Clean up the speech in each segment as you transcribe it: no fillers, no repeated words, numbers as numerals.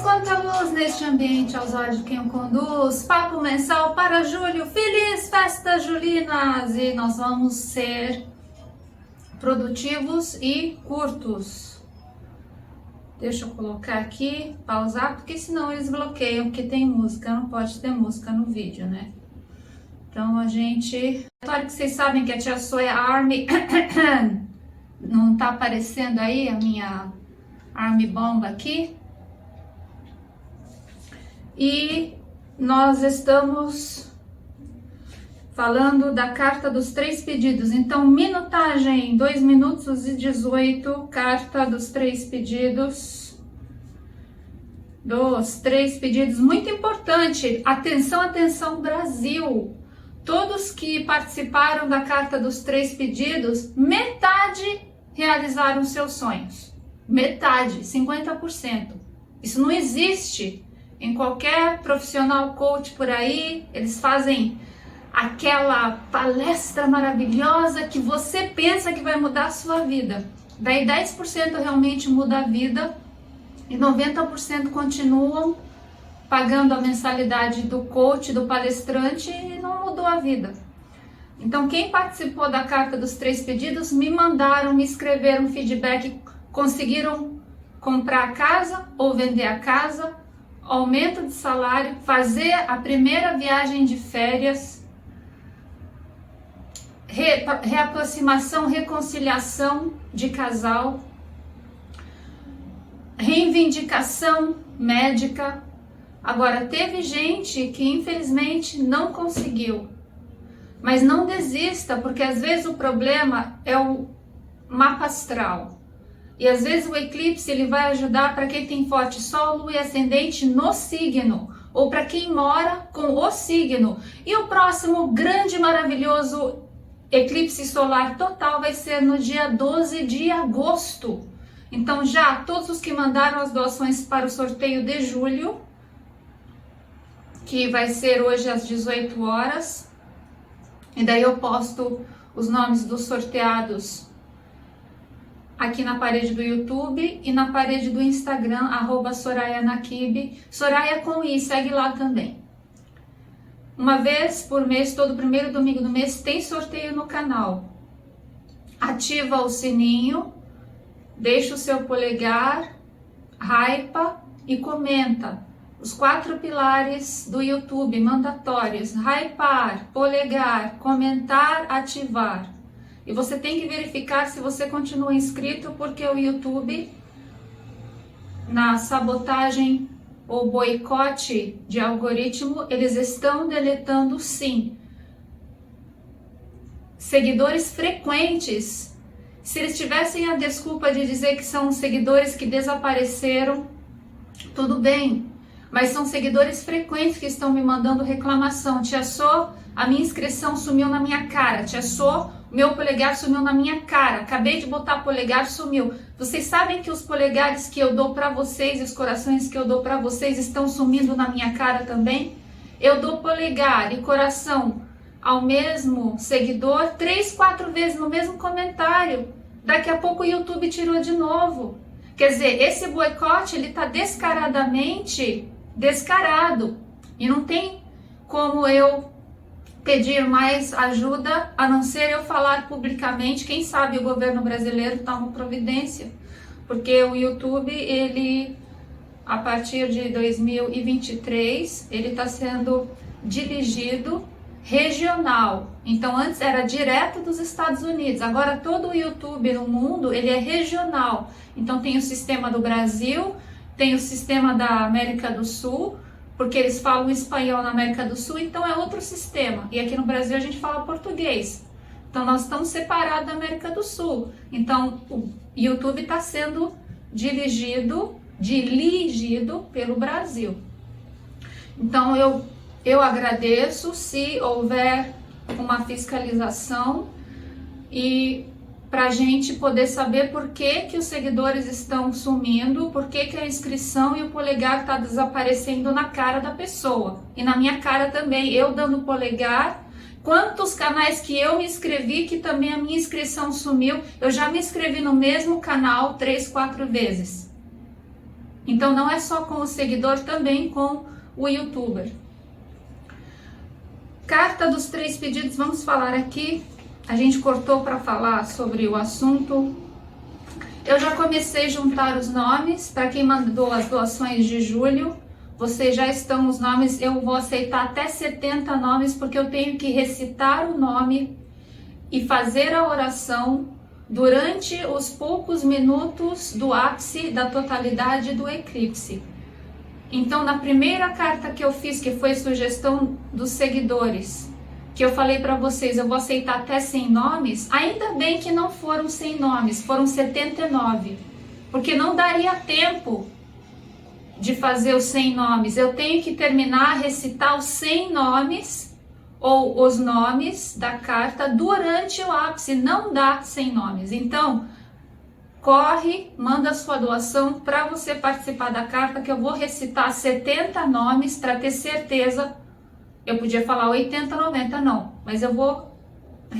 quanta luz neste ambiente aos olhos de quem o conduz. Papo mensal para julho, feliz festa julinas! E nós vamos ser produtivos e curtos. Deixa eu colocar aqui, pausar, porque senão eles bloqueiam, porque tem música, não pode ter música no vídeo, né? Então a gente... Claro que vocês sabem que a tia Soia Army não tá aparecendo aí a minha Army Bomba aqui. E nós estamos falando da carta dos 3 pedidos. Então, minutagem, 2 minutos e 18, carta dos 3 pedidos. Dos 3 pedidos, muito importante. Atenção, atenção, Brasil. Todos que participaram da carta dos 3 pedidos, metade realizaram seus sonhos. Metade, 50%. Isso não existe em qualquer profissional coach por aí. Eles fazem aquela palestra maravilhosa que você pensa que vai mudar a sua vida. Daí 10% realmente muda a vida e 90% continuam pagando a mensalidade do coach, do palestrante, e não mudou a vida. Então, quem participou da carta dos 3 pedidos, me mandaram, me escreveram feedback, conseguiram comprar a casa ou vender a casa, aumento de salário, fazer a primeira viagem de férias, reaproximação, reconciliação de casal, reivindicação médica. Agora, teve gente que infelizmente não conseguiu, mas não desista, porque às vezes o problema é o mapa astral. E às vezes o eclipse ele vai ajudar para quem tem forte sol, lua e ascendente no signo, ou para quem mora com o signo. E o próximo grande, maravilhoso eclipse solar total vai ser no dia 12 de agosto. Então já todos os que mandaram as doações para o sorteio de julho, que vai ser hoje às 18 horas, e daí eu posto os nomes dos sorteados aqui na parede do YouTube e na parede do Instagram, @SorayaNakibe, Soraya com I, segue lá também. Uma vez por mês, todo primeiro domingo do mês, tem sorteio no canal. Ativa o sininho, deixa o seu polegar, hypa e comenta. Os 4 pilares do YouTube, mandatórios: hypar, polegar, comentar, ativar. E você tem que verificar se você continua inscrito, porque o YouTube, na sabotagem ou boicote de algoritmo, eles estão deletando sim seguidores frequentes. Se eles tivessem a desculpa de dizer que são seguidores que desapareceram, tudo bem, mas são seguidores frequentes que estão me mandando reclamação. Tia Sô, a minha inscrição sumiu na minha cara. Tia Sô, meu polegar sumiu na minha cara. Acabei de botar polegar, sumiu. Vocês sabem que os polegares que eu dou para vocês, os corações que eu dou para vocês estão sumindo na minha cara também? Eu dou polegar e coração ao mesmo seguidor 3, 4 vezes no mesmo comentário. Daqui a pouco o YouTube tirou de novo. Quer dizer, esse boicote, ele tá descaradamente descarado. E não tem como eu pedir mais ajuda, a não ser eu falar publicamente. Quem sabe o governo brasileiro toma providência, porque o YouTube, ele, a partir de 2023, ele está sendo dirigido regional. Então antes era direto dos Estados Unidos, agora todo o YouTube no mundo, ele é regional. Então tem o sistema do Brasil, tem o sistema da América do Sul, porque eles falam espanhol na América do Sul, então é outro sistema. E aqui no Brasil a gente fala português. Então nós estamos separados da América do Sul. Então o YouTube está sendo dirigido pelo Brasil. Então eu agradeço se houver uma fiscalização e para a gente poder saber por que os seguidores estão sumindo, por que a inscrição e o polegar está desaparecendo na cara da pessoa. E na minha cara também, eu dando polegar. Quantos canais que eu me inscrevi que também a minha inscrição sumiu. Eu já me inscrevi no mesmo canal 3, 4 vezes. Então não é só com o seguidor, também com o youtuber. Carta dos 3 pedidos, vamos falar aqui. A gente cortou para falar sobre o assunto. Eu já comecei a juntar os nomes para quem mandou as doações de julho. Vocês já estão os nomes, eu vou aceitar até 70 nomes, porque eu tenho que recitar o nome e fazer a oração durante os poucos minutos do ápice da totalidade do eclipse. Então, na primeira carta que eu fiz, que foi sugestão dos seguidores, que eu falei para vocês, eu vou aceitar até 100 nomes, ainda bem que não foram 100 nomes, foram 79, porque não daria tempo de fazer os 100 nomes. Eu tenho que terminar a recitar os 100 nomes, ou os nomes da carta durante o ápice, não dá 100 nomes. Então, corre, manda a sua doação para você participar da carta, que eu vou recitar 70 nomes para ter certeza. Eu podia falar 80, 90, não, mas eu vou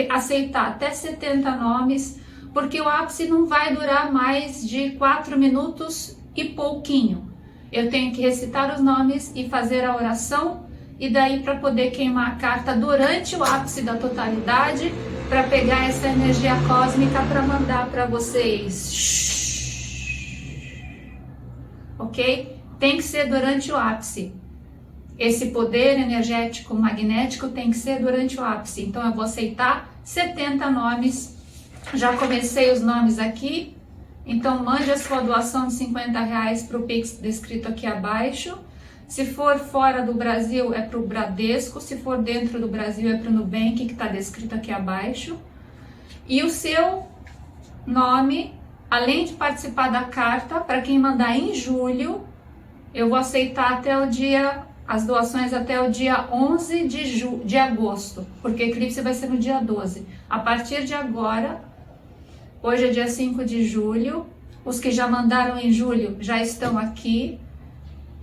aceitar até 70 nomes, porque o ápice não vai durar mais de 4 minutos e pouquinho. Eu tenho que recitar os nomes e fazer a oração, e daí para poder queimar a carta durante o ápice da totalidade, para pegar essa energia cósmica para mandar para vocês. Ok? Tem que ser durante o ápice. Esse poder energético magnético tem que ser durante o ápice. Então eu vou aceitar 70 nomes. Já comecei os nomes aqui. Então mande a sua doação de R$50 para o Pix descrito aqui abaixo. Se for fora do Brasil é para o Bradesco, se for dentro do Brasil é para o Nubank, que está descrito aqui abaixo. E o seu nome, além de participar da carta, para quem mandar em julho, eu vou aceitar até o dia, as doações até o dia 11 de agosto, porque o eclipse vai ser no dia 12. A partir de agora, hoje é dia 5 de julho, os que já mandaram em julho já estão aqui.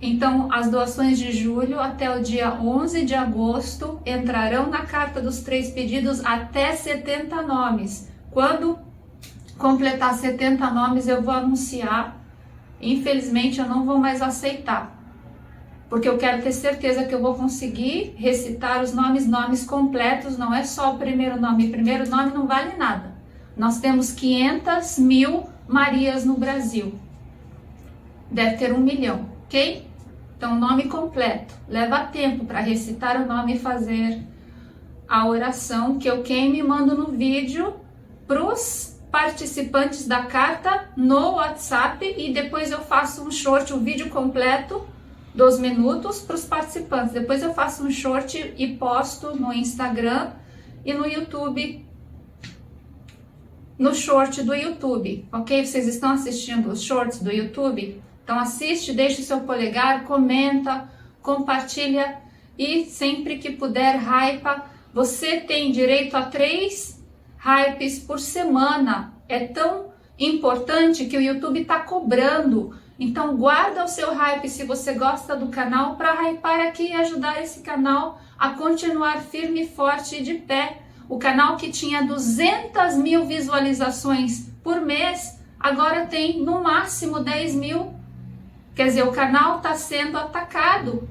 Então, as doações de julho até o dia 11 de agosto entrarão na carta dos 3 pedidos até 70 nomes. Quando completar 70 nomes, eu vou anunciar. Infelizmente, eu não vou mais aceitar, porque eu quero ter certeza que eu vou conseguir recitar os nomes completos, não é só o primeiro nome. O primeiro nome não vale nada. Nós temos 500 mil Marias no Brasil. Deve ter 1 milhão, ok? Então, nome completo. Leva tempo para recitar o nome e fazer a oração, que eu queimo e mando no vídeo para os participantes da carta no WhatsApp, e depois eu faço um short, o vídeo completo, 2 minutos, para os participantes. Depois eu faço um short e posto no Instagram e no YouTube, no short do YouTube, ok? Vocês estão assistindo os shorts do YouTube? Então assiste, deixa o seu polegar, comenta, compartilha e sempre que puder, hypa. Você tem direito a 3 hypes por semana. É tão importante que o YouTube está cobrando. Então guarda o seu hype se você gosta do canal, para hypar aqui e ajudar esse canal a continuar firme, forte e de pé. O canal que tinha 200 mil visualizações por mês, agora tem no máximo 10 mil. Quer dizer, o canal está sendo atacado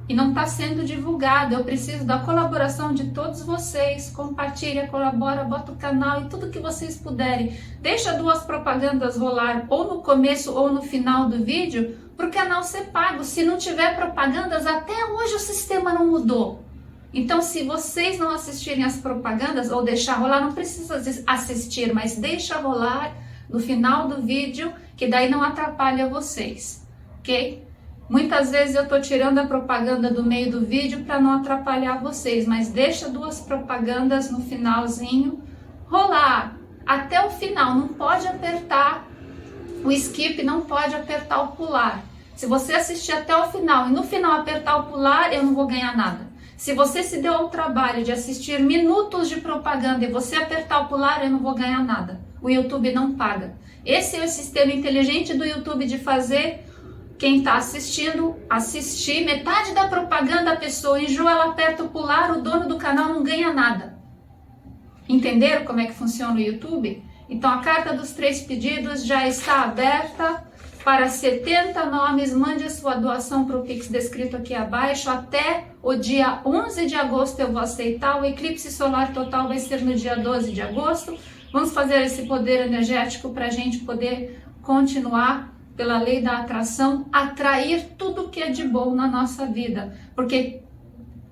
e não está sendo divulgado. Eu preciso da colaboração de todos vocês. Compartilha, colabora, bota o canal e tudo que vocês puderem. Deixa 2 propagandas rolar ou no começo ou no final do vídeo, para o canal ser pago. Se não tiver propagandas, até hoje o sistema não mudou. Então, se vocês não assistirem as propagandas ou deixar rolar, não precisa assistir, mas deixa rolar no final do vídeo, que daí não atrapalha vocês, ok? Muitas vezes eu tô tirando a propaganda do meio do vídeo para não atrapalhar vocês, mas deixa 2 propagandas no finalzinho rolar até o final. Não pode apertar o skip, não pode apertar o pular. Se você assistir até o final e no final apertar o pular, eu não vou ganhar nada. Se você se deu ao trabalho de assistir minutos de propaganda e você apertar o pular, eu não vou ganhar nada. O YouTube não paga. Esse é o sistema inteligente do YouTube de fazer quem está assistindo assistir. Metade da propaganda a pessoa enjoa, ela aperta o pular, o dono do canal não ganha nada. Entenderam como é que funciona o YouTube? Então a carta dos 3 pedidos já está aberta. para 70 nomes. Mande a sua doação para o Pix descrito aqui abaixo. Até o dia 11 de agosto eu vou aceitar. O eclipse solar total vai ser no dia 12 de agosto. Vamos fazer esse poder energético para a gente poder continuar, pela lei da atração, atrair tudo que é de bom na nossa vida. Porque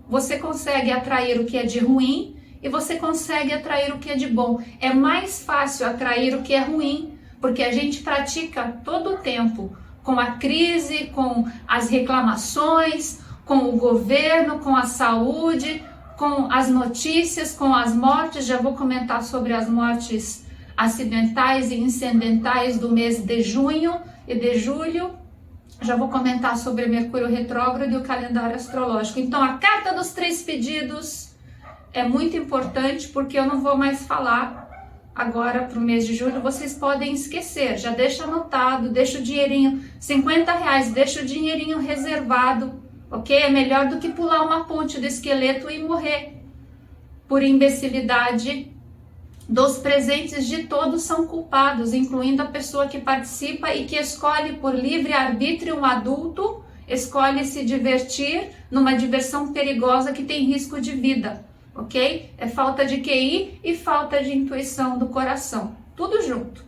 você consegue atrair o que é de ruim e você consegue atrair o que é de bom. É mais fácil atrair o que é ruim, porque a gente pratica todo o tempo com a crise, com as reclamações, com o governo, com a saúde, com as notícias, com as mortes. Já vou comentar sobre as mortes acidentais e incidentais do mês de junho e de julho. Já vou comentar sobre Mercúrio retrógrado e o calendário astrológico. Então, a carta dos 3 pedidos é muito importante, porque eu não vou mais falar agora para o mês de julho. Vocês podem esquecer, já deixa anotado, deixa o dinheirinho, R$50, deixa o dinheirinho reservado, ok? É melhor do que pular uma ponte do esqueleto e morrer por imbecilidade. Dos presentes de todos são culpados, incluindo a pessoa que participa e que escolhe por livre arbítrio. Um adulto escolhe se divertir numa diversão perigosa que tem risco de vida, ok? É falta de QI e falta de intuição do coração, tudo junto.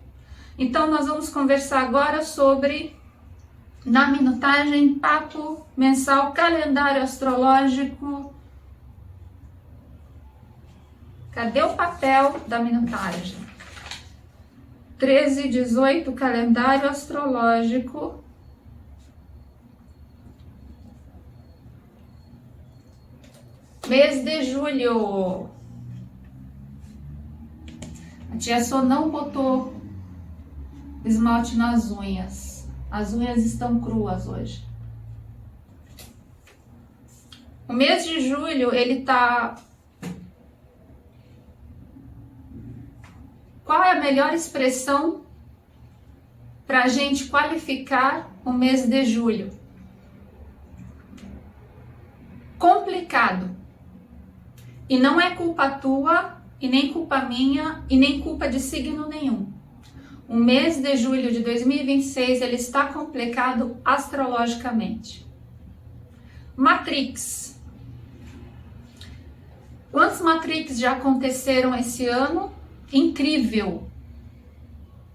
Então nós vamos conversar agora sobre, na minutagem, papo mensal, calendário astrológico. Cadê o papel da minutagem? 13/18, calendário astrológico. Mês de julho. A tia Sô não botou esmalte nas unhas. As unhas estão cruas hoje. O mês de julho, ele tá... Qual é a melhor expressão para a gente qualificar o mês de julho? Complicado. E não é culpa tua, e nem culpa minha, e nem culpa de signo nenhum. O mês de julho de 2026, ele está complicado astrologicamente. Matrix. Quantos Matrix já aconteceram esse ano? Incrível.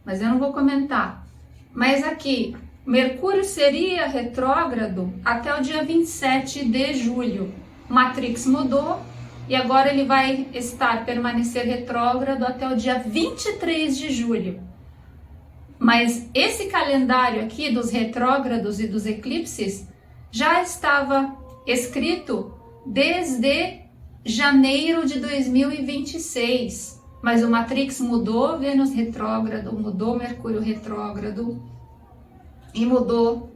Mas eu não vou comentar. Mas aqui, Mercúrio seria retrógrado até o dia 27 de julho. Matrix mudou e agora ele vai permanecer retrógrado até o dia 23 de julho. Mas esse calendário aqui dos retrógrados e dos eclipses já estava escrito desde janeiro de 2026. Mas o Matrix mudou, Vênus retrógrado, mudou Mercúrio retrógrado e mudou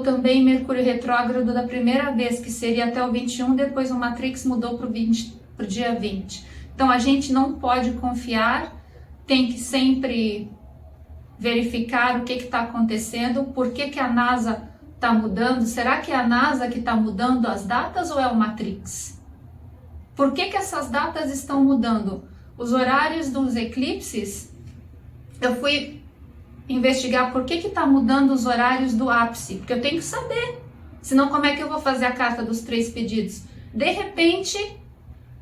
também Mercúrio retrógrado da primeira vez, que seria até o 21, depois o Matrix mudou para o dia 20. Então a gente não pode confiar, tem que sempre verificar o que está acontecendo, por que a NASA está mudando. Será que é a NASA que está mudando as datas ou é o Matrix? Por que essas datas estão mudando? Os horários dos eclipses, eu fui investigar por que está mudando os horários do ápice, porque eu tenho que saber, senão como é que eu vou fazer a carta dos 3 pedidos? De repente,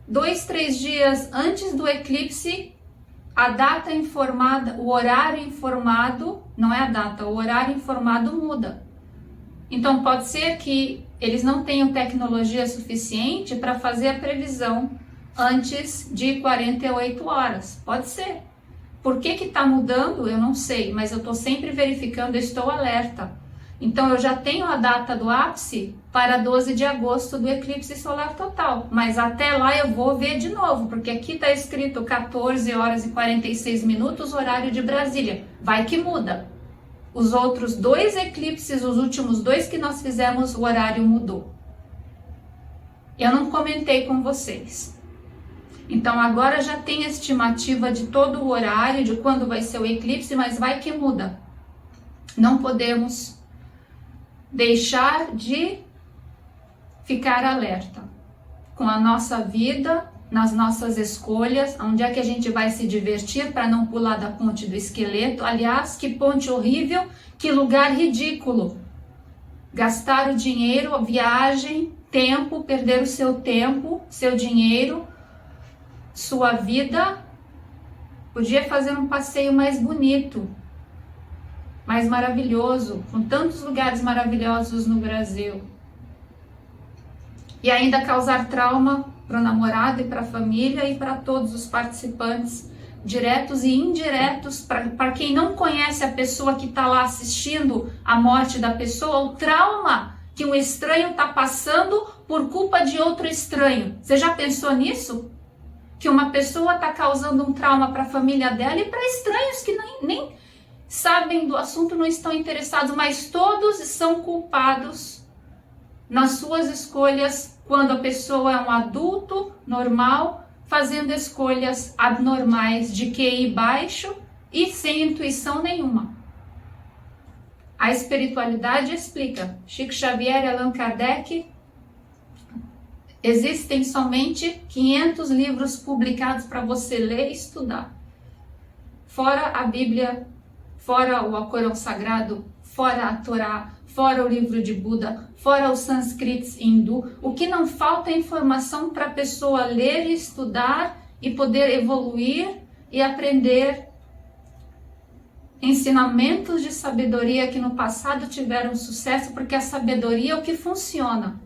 2, 3 dias antes do eclipse, a data informada, o horário informado, não é a data, o horário informado muda. Então pode ser que eles não tenham tecnologia suficiente para fazer a previsão antes de 48 horas. Pode ser. Por que está mudando? Eu não sei, mas eu estou sempre verificando, eu estou alerta. Então eu já tenho a data do ápice para 12 de agosto do eclipse solar total. Mas até lá eu vou ver de novo, porque aqui está escrito 14 horas e 46 minutos, horário de Brasília. Vai que muda. Os outros 2 eclipses, os últimos 2 que nós fizemos, o horário mudou. Eu não comentei com vocês. Então agora já tem a estimativa de todo o horário, de quando vai ser o eclipse, mas vai que muda. Não podemos deixar de ficar alerta com a nossa vida, nas nossas escolhas, onde é que a gente vai se divertir para não pular da ponte do esqueleto. Aliás, que ponte horrível, que lugar ridículo. Gastar o dinheiro, viagem, tempo, perder o seu tempo, seu dinheiro, sua vida. Podia fazer um passeio mais bonito, mais maravilhoso, com tantos lugares maravilhosos no Brasil. E ainda causar trauma para o namorado e para a família e para todos os participantes, diretos e indiretos, para quem não conhece a pessoa que está lá assistindo a morte da pessoa, o trauma que um estranho está passando por culpa de outro estranho. Você já pensou nisso? Que uma pessoa está causando um trauma para a família dela e para estranhos que nem sabem do assunto, não estão interessados, mas todos são culpados nas suas escolhas quando a pessoa é um adulto normal, fazendo escolhas abnormais de QI baixo e sem intuição nenhuma. A espiritualidade explica. Chico Xavier e Allan Kardec, existem somente 500 livros publicados para você ler e estudar. Fora a Bíblia, fora o Alcorão Sagrado, fora a Torá, fora o livro de Buda, fora os sânscritos hindu. O que não falta é informação para a pessoa ler e estudar e poder evoluir e aprender ensinamentos de sabedoria que no passado tiveram sucesso, porque a sabedoria é o que funciona.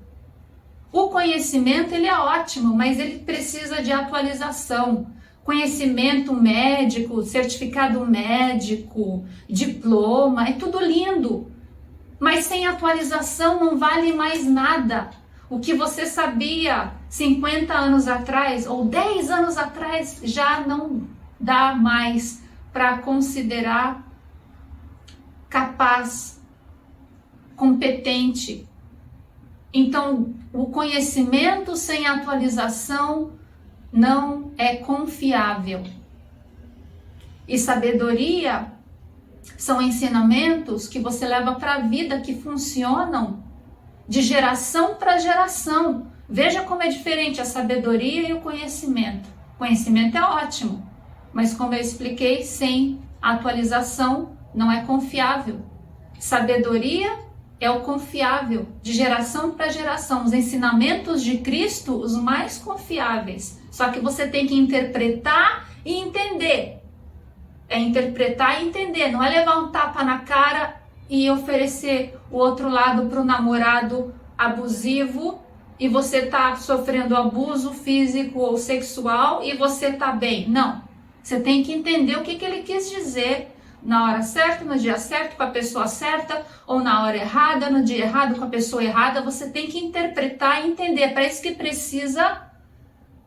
O conhecimento, ele é ótimo, mas ele precisa de atualização. Conhecimento médico, certificado médico, diploma, é tudo lindo. Mas sem atualização não vale mais nada. O que você sabia 50 anos atrás ou 10 anos atrás já não dá mais para considerar capaz, competente. Então, o conhecimento sem atualização não é confiável. E sabedoria são ensinamentos que você leva para a vida, que funcionam de geração para geração. Veja como é diferente a sabedoria e o conhecimento. O conhecimento é ótimo, mas como eu expliquei, sem atualização não é confiável. Sabedoria é o confiável, de geração para geração. Os ensinamentos de Cristo, os mais confiáveis. Só que você tem que interpretar e entender. É interpretar e entender, não é levar um tapa na cara e oferecer o outro lado para o namorado abusivo e você está sofrendo abuso físico ou sexual e você está bem. Não, você tem que entender o que ele quis dizer na hora certa, no dia certo, com a pessoa certa, ou na hora errada, no dia errado, com a pessoa errada. Você tem que interpretar e entender. É para isso que precisa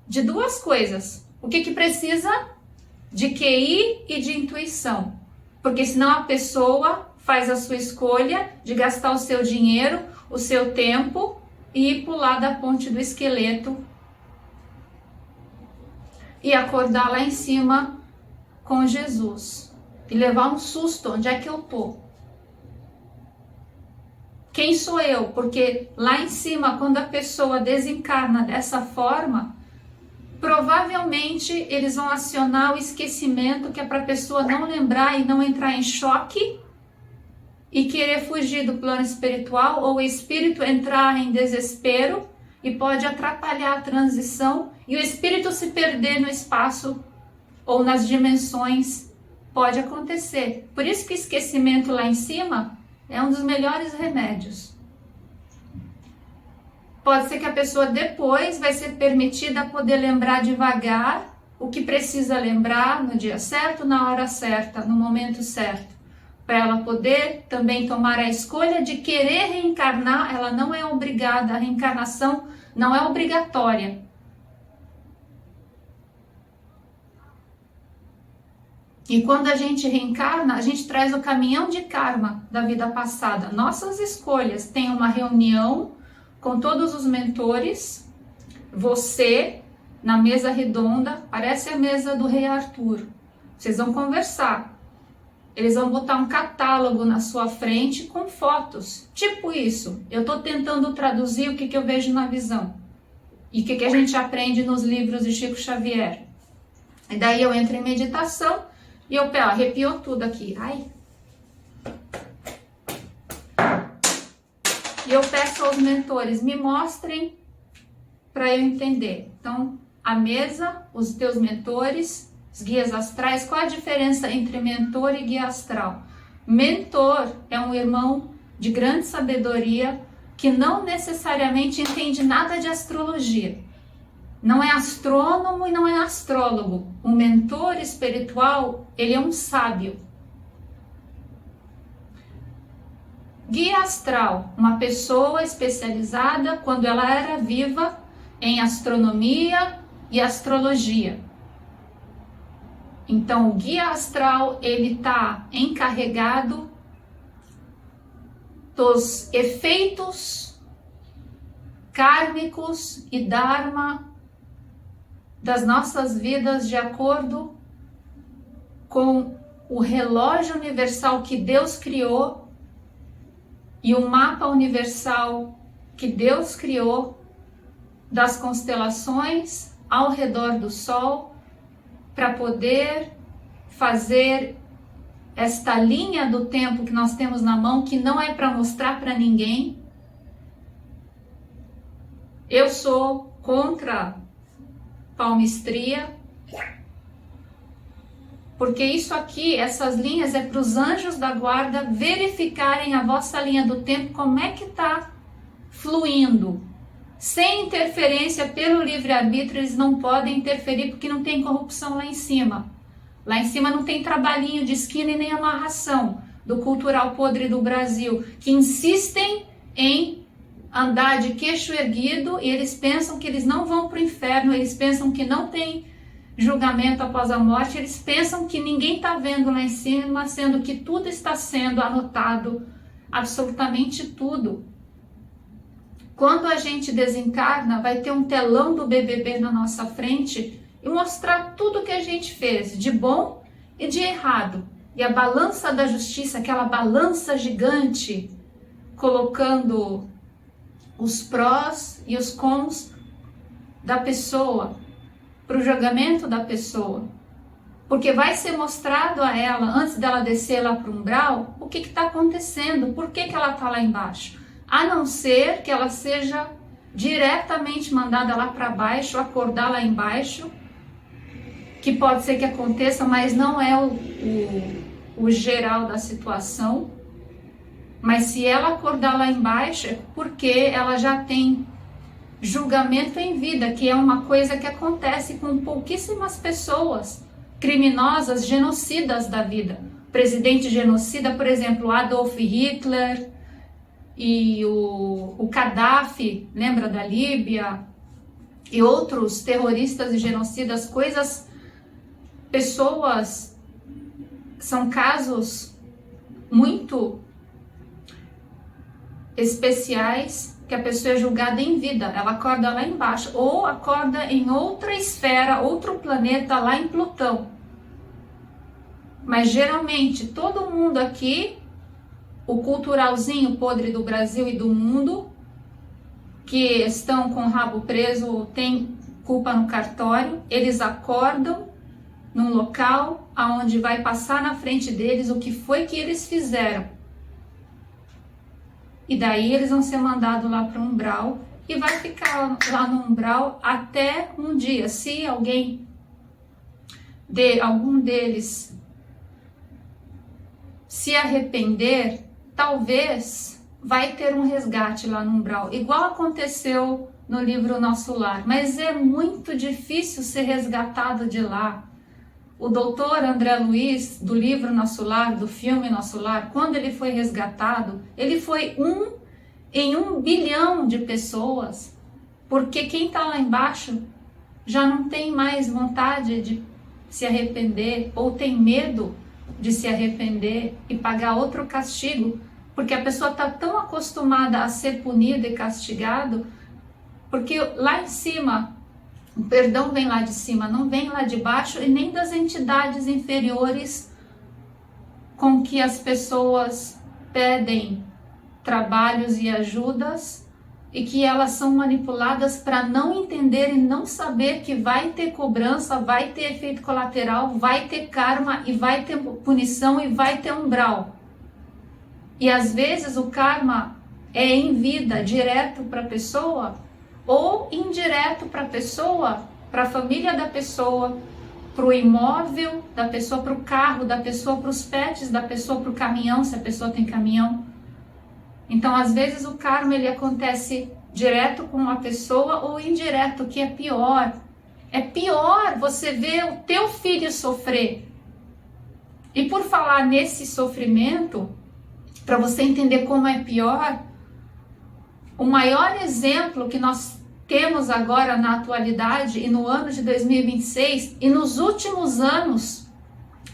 de duas coisas. O que precisa? De QI e de intuição. Porque senão a pessoa faz a sua escolha de gastar o seu dinheiro, o seu tempo e pular da ponte do esqueleto e acordar lá em cima com Jesus e levar um susto. Onde é que eu tô? Quem sou eu? Porque lá em cima, quando a pessoa desencarna dessa forma, provavelmente eles vão acionar o esquecimento, que é para a pessoa não lembrar e não entrar em choque e querer fugir do plano espiritual, ou o espírito entrar em desespero e pode atrapalhar a transição e o espírito se perder no espaço ou nas dimensões. Pode acontecer. Por isso que esquecimento lá em cima é um dos melhores remédios. Pode ser que a pessoa depois vai ser permitida poder lembrar devagar o que precisa lembrar no dia certo, na hora certa, no momento certo. Para ela poder também tomar a escolha de querer reencarnar. Ela não é obrigada, a reencarnação não é obrigatória. E quando a gente reencarna, a gente traz o caminhão de karma da vida passada. Nossas escolhas. Tem uma reunião com todos os mentores, você na mesa redonda, parece a mesa do Rei Arthur. Vocês vão conversar. Eles vão botar um catálogo na sua frente com fotos. Tipo isso. Eu estou tentando traduzir o que eu vejo na visão. E o que a gente aprende nos livros de Chico Xavier? E daí eu entro em meditação e eu arrepiou tudo aqui. Ai. E eu peço aos mentores, me mostrem para eu entender. Então, a mesa, os teus mentores, os guias astrais, qual a diferença entre mentor e guia astral? Mentor é um irmão de grande sabedoria que não necessariamente entende nada de astrologia. Não é astrônomo e não é astrólogo. O mentor espiritual, ele é um sábio. Guia astral, uma pessoa especializada quando ela era viva em astronomia e astrologia. Então, o guia astral, ele está encarregado dos efeitos kármicos e dharma das nossas vidas de acordo com o relógio universal que Deus criou e o mapa universal que Deus criou das constelações ao redor do Sol para poder fazer esta linha do tempo que nós temos na mão, que não é para mostrar para ninguém. Eu sou contra palmistria, porque isso aqui, essas linhas, é para os anjos da guarda verificarem a vossa linha do tempo, como é que está fluindo. Sem interferência pelo livre-arbítrio, eles não podem interferir porque não tem corrupção lá em cima. Lá em cima não tem trabalhinho de esquina e nem amarração do cultural podre do Brasil, que insistem em andar de queixo erguido e eles pensam que eles não vão para o inferno, eles pensam que não tem julgamento após a morte, eles pensam que ninguém está vendo lá em cima, sendo que tudo está sendo anotado, absolutamente tudo. Quando a gente desencarna, vai ter um telão do BBB na nossa frente e mostrar tudo que a gente fez, de bom e de errado. E a balança da justiça, aquela balança gigante, colocando os prós e os cons da pessoa, para o julgamento da pessoa. Porque vai ser mostrado a ela, antes dela descer lá para o umbral, o que está acontecendo, por que ela está lá embaixo. A não ser que ela seja diretamente mandada lá para baixo, acordar lá embaixo, que pode ser que aconteça, mas não é o geral da situação. Mas se ela acordar lá embaixo, é porque ela já tem julgamento em vida, que é uma coisa que acontece com pouquíssimas pessoas criminosas, genocidas da vida. Presidente genocida, por exemplo, Adolf Hitler e o Gaddafi, lembra da Líbia? E outros terroristas e genocidas, pessoas, são casos muito especiais que a pessoa é julgada em vida, ela acorda lá embaixo ou acorda em outra esfera, outro planeta lá em Plutão. Mas geralmente todo mundo aqui, o culturalzinho podre do Brasil e do mundo, que estão com o rabo preso, tem culpa no cartório, eles acordam num local aonde vai passar na frente deles o que foi que eles fizeram. E daí eles vão ser mandados lá para o umbral e vai ficar lá no umbral até um dia. Se algum deles se arrepender, talvez vai ter um resgate lá no umbral, igual aconteceu no livro Nosso Lar. Mas é muito difícil ser resgatado de lá. O doutor André Luiz, do livro Nosso Lar, do filme Nosso Lar, quando ele foi resgatado, ele foi um em 1 bilhão de pessoas, porque quem está lá embaixo já não tem mais vontade de se arrepender ou tem medo de se arrepender e pagar outro castigo, porque a pessoa está tão acostumada a ser punida e castigado, porque lá em cima, o perdão vem lá de cima, não vem lá de baixo e nem das entidades inferiores com que as pessoas pedem trabalhos e ajudas e que elas são manipuladas para não entender e não saber que vai ter cobrança, vai ter efeito colateral, vai ter karma e vai ter punição e vai ter umbral. E às vezes o karma é em vida, direto para a pessoa ou indireto para a pessoa, para a família da pessoa, para o imóvel da pessoa, para o carro da pessoa, para os pets da pessoa, para o caminhão, se a pessoa tem caminhão. Então, às vezes, o karma ele acontece direto com uma pessoa ou indireto, que é pior. É pior você ver o teu filho sofrer. E por falar nesse sofrimento, para você entender como é pior, o maior exemplo que nós temos agora na atualidade e no ano de 2026 e nos últimos anos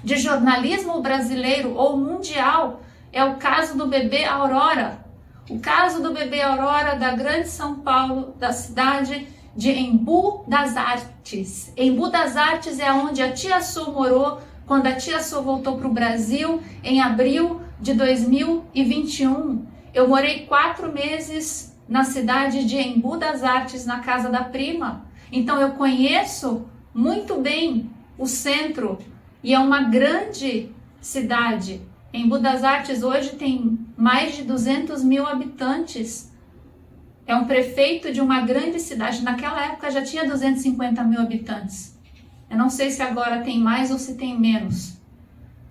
de jornalismo brasileiro ou mundial é o caso do bebê Aurora. O caso do bebê Aurora da Grande São Paulo, da cidade de Embu das Artes. Embu das Artes é onde a tia Su morou quando a tia Su voltou para o Brasil em abril de 2021. Eu morei 4 meses na cidade de Embu das Artes, na casa da prima. Então eu conheço muito bem o centro e é uma grande cidade. Embu das Artes hoje tem mais de 200 mil habitantes. É um prefeito de uma grande cidade. Naquela época já tinha 250 mil habitantes. Eu não sei se agora tem mais ou se tem menos.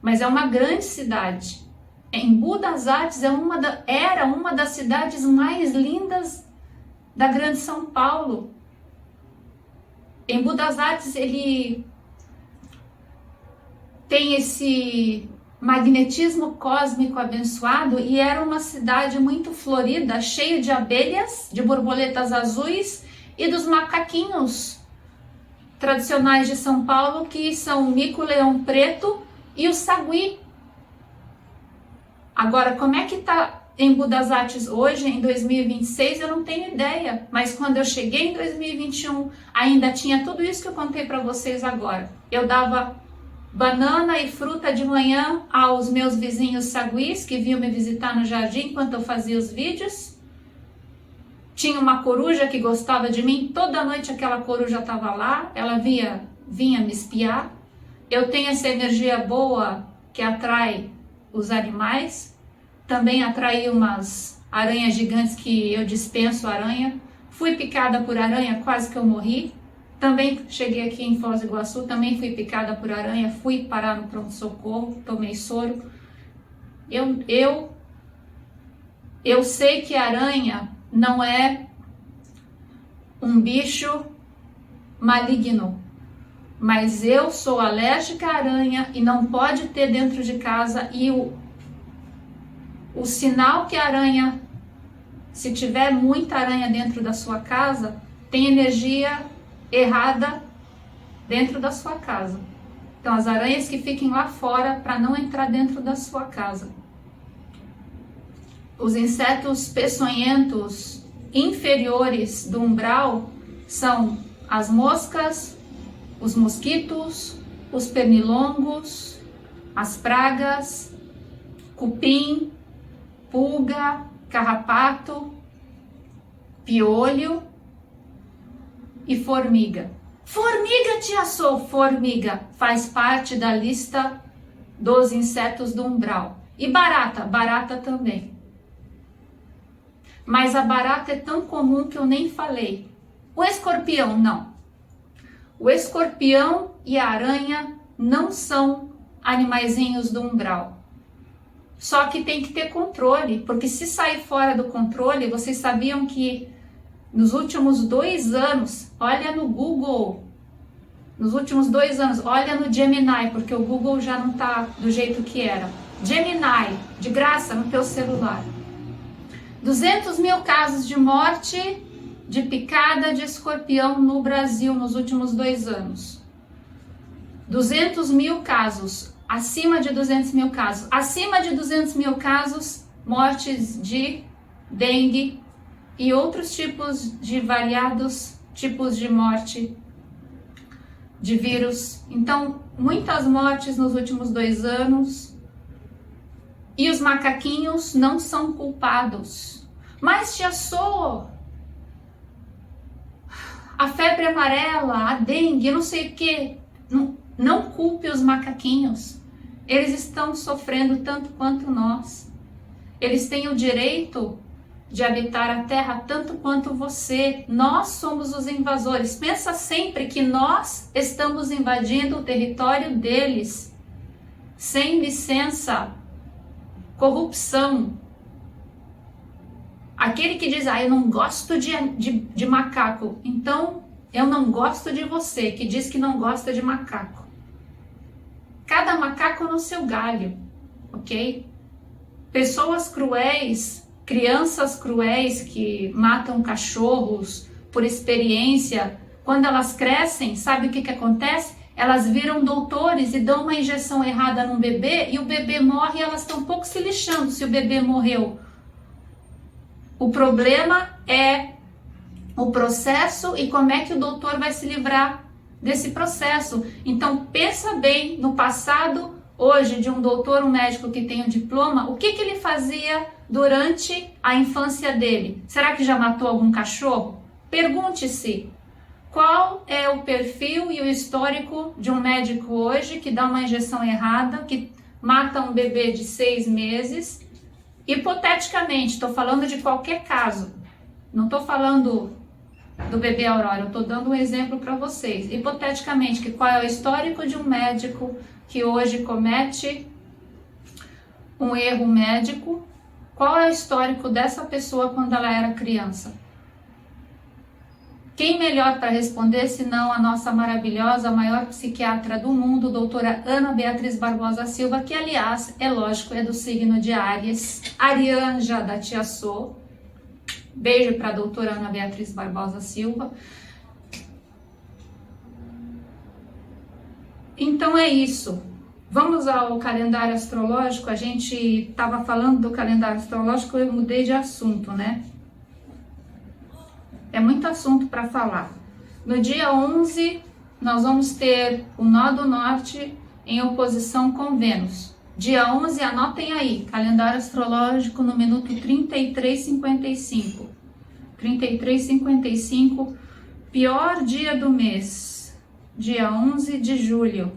Mas é uma grande cidade. Embu das Artes era uma das cidades mais lindas da Grande São Paulo. Embu das Artes, ele tem esse magnetismo cósmico abençoado e era uma cidade muito florida, cheia de abelhas, de borboletas azuis e dos macaquinhos tradicionais de São Paulo, que são o mico-leão preto e o sagui. Agora, como é que tá Embu das Artes hoje, em 2026, eu não tenho ideia, mas quando eu cheguei em 2021, ainda tinha tudo isso que eu contei para vocês agora. Eu dava banana e fruta de manhã aos meus vizinhos saguis que vinham me visitar no jardim enquanto eu fazia os vídeos. Tinha uma coruja que gostava de mim, toda noite aquela coruja estava lá, ela vinha me espiar. Eu tenho essa energia boa que atrai os animais, também atraí umas aranhas gigantes que eu dispenso aranha. Fui picada por aranha, quase que eu morri. Também cheguei aqui em Foz do Iguaçu, também fui picada por aranha, fui parar no pronto-socorro, tomei soro. Eu sei que a aranha não é um bicho maligno, mas eu sou alérgica à aranha e não pode ter dentro de casa. E o sinal que a aranha, se tiver muita aranha dentro da sua casa, tem energia errada dentro da sua casa. Então as aranhas que fiquem lá fora para não entrar dentro da sua casa. Os insetos peçonhentos inferiores do umbral são as moscas, os mosquitos, os pernilongos, as pragas, cupim, pulga, carrapato, piolho e formiga. Formiga, tia Sou, formiga faz parte da lista dos insetos do umbral. E barata também. Mas a barata é tão comum que eu nem falei. O escorpião, não. O escorpião e a aranha não são animaizinhos do umbral. Só que tem que ter controle, porque se sair fora do controle, vocês sabiam que nos últimos 2 anos, olha no Google, nos últimos 2 anos, olha no Gemini, porque o Google já não está do jeito que era. Gemini, de graça no teu celular. 200 mil casos de morte de picada de escorpião no Brasil nos últimos 2 anos. 200 mil casos, acima de 200 mil casos. Acima de 200 mil casos, mortes de dengue e outros tipos de variados tipos de morte de vírus. Então, muitas mortes nos últimos 2 anos. E os macaquinhos não são culpados. Mas, tia Sou, a febre amarela, a dengue, não sei o que. Não culpe os macaquinhos. Eles estão sofrendo tanto quanto nós. Eles têm o direito de habitar a terra tanto quanto você. Nós somos os invasores. Pensa sempre que nós estamos invadindo o território deles, sem licença. Corrupção. Aquele que diz, eu não gosto de macaco, então eu não gosto de você, que diz que não gosta de macaco. Cada macaco no seu galho, ok? Pessoas cruéis, crianças cruéis que matam cachorros por experiência, quando elas crescem, sabe o que acontece? Elas viram doutores e dão uma injeção errada num bebê e o bebê morre e elas estão um pouco se lixando se o bebê morreu. O problema é o processo e como é que o doutor vai se livrar desse processo. Então pensa bem no passado, hoje, de um doutor, um médico que tem um diploma, o que ele fazia durante a infância dele? Será que já matou algum cachorro? Pergunte-se. Qual é o perfil e o histórico de um médico hoje que dá uma injeção errada, que mata um bebê de 6 meses? Hipoteticamente, estou falando de qualquer caso. Não estou falando do bebê Aurora, eu estou dando um exemplo para vocês. Hipoteticamente, qual é o histórico de um médico que hoje comete um erro médico? Qual é o histórico dessa pessoa quando ela era criança? Quem melhor para responder senão a nossa maravilhosa, maior psiquiatra do mundo, doutora Ana Beatriz Barbosa Silva, que aliás, é lógico, é do signo de Áries, Arianja da Tia Sô. Beijo para a doutora Ana Beatriz Barbosa Silva. Então é isso. Vamos ao calendário astrológico. A gente estava falando do calendário astrológico, eu mudei de assunto, né? É muito assunto para falar. No dia 11, nós vamos ter o nó do norte em oposição com Vênus. Dia 11, anotem aí, calendário astrológico no minuto 33:55. 33:55, pior dia do mês, dia 11 de julho,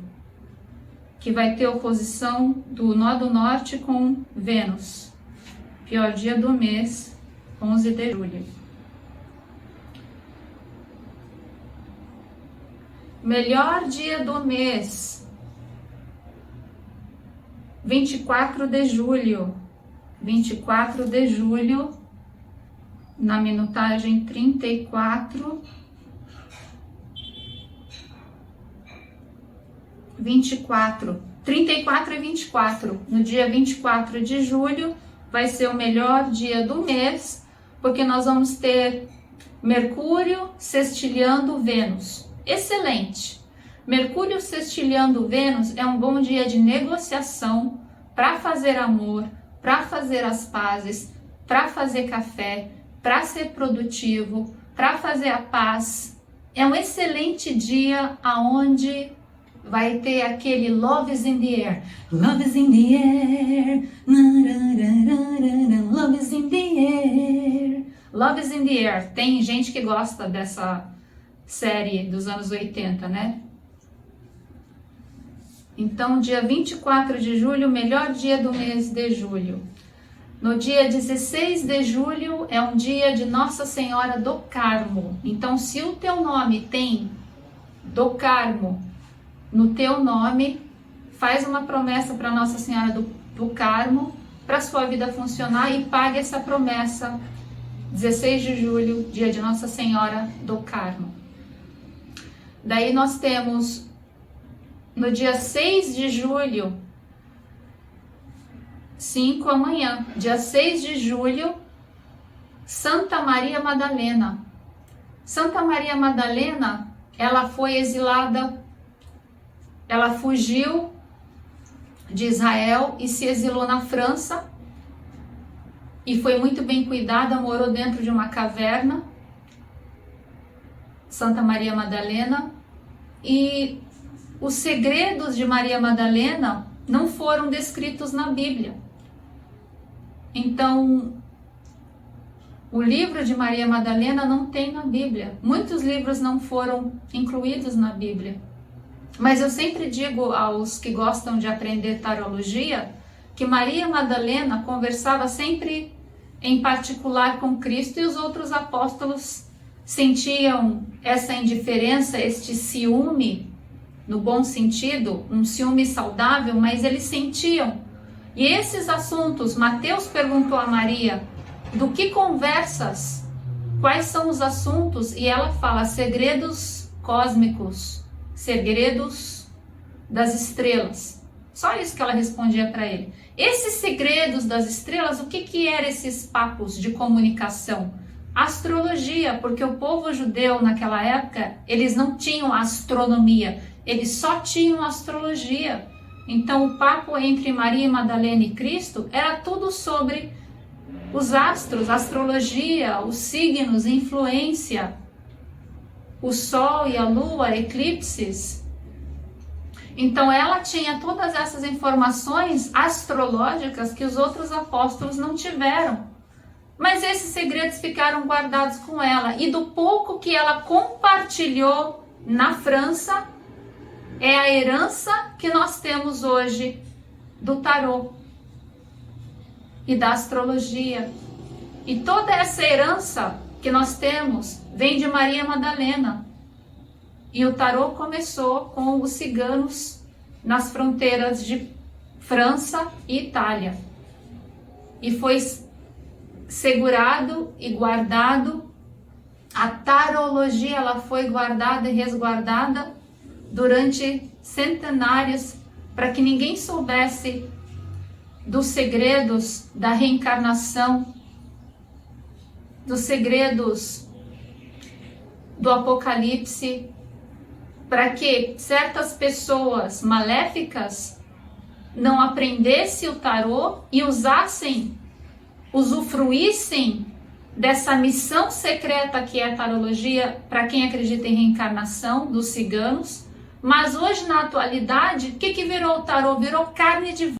que vai ter oposição do nó do norte com Vênus. Pior dia do mês, 11 de julho. Melhor dia do mês, 24 de julho. 24 de julho, na minutagem 34. 34 e 24. No dia 24 de julho vai ser o melhor dia do mês, porque nós vamos ter Mercúrio sextilhando Vênus. Excelente! Mercúrio sextilhando Vênus é um bom dia de negociação para fazer amor, para fazer as pazes, para fazer café, para ser produtivo, para fazer a paz. É um excelente dia aonde vai ter aquele love is in the air. Love is in the air. Love is in the air. Love is in the air. Tem gente que gosta dessa série dos anos 80, né? Então, dia 24 de julho, melhor dia do mês de julho. No dia 16 de julho é um dia de Nossa Senhora do Carmo. Então, se o teu nome tem do Carmo no teu nome, faz uma promessa para Nossa Senhora do Carmo, para sua vida funcionar, e pague essa promessa. 16 de julho, dia de Nossa Senhora do Carmo. Daí nós temos no dia 6 de julho, 5 amanhã, dia 6 de julho, Santa Maria Madalena. Santa Maria Madalena, ela foi exilada, ela fugiu de Israel e se exilou na França e foi muito bem cuidada, morou dentro de uma caverna, Santa Maria Madalena, e os segredos de Maria Madalena não foram descritos na Bíblia. Então, O livro de Maria Madalena não tem na Bíblia. Muitos livros não foram incluídos na Bíblia. Mas eu sempre digo aos que gostam de aprender tarologia que Maria Madalena conversava sempre em particular com Cristo, e os outros apóstolos sentiam essa indiferença, este ciúme, no bom sentido, um ciúme saudável, mas eles sentiam. E esses assuntos, Mateus perguntou a Maria: do que conversas? Quais são os assuntos? E ela fala: segredos cósmicos, segredos das estrelas. Só isso que ela respondia para ele. Esses segredos das estrelas, o que eram esses papos de comunicação? Astrologia, porque o povo judeu naquela época, eles não tinham astronomia, eles só tinham astrologia. Então o papo entre Maria Madalena e Cristo era tudo sobre os astros, astrologia, os signos, influência, o sol e a lua, eclipses. Então ela tinha todas essas informações astrológicas que os outros apóstolos não tiveram. Mas esses segredos ficaram guardados com ela. E do pouco que ela compartilhou na França, é a herança que nós temos hoje do tarô e da astrologia. E toda essa herança que nós temos vem de Maria Madalena. E o tarô começou com os ciganos nas fronteiras de França e Itália. E foi segurado e guardado. A tarologia, ela foi guardada e resguardada durante centenários, para que ninguém soubesse dos segredos da reencarnação, dos segredos do Apocalipse, para que certas pessoas maléficas não aprendessem o tarô e usufruíssem dessa missão secreta que é a tarologia, para quem acredita em reencarnação, dos ciganos. Mas hoje, na atualidade, o que virou o tarô? Virou carne de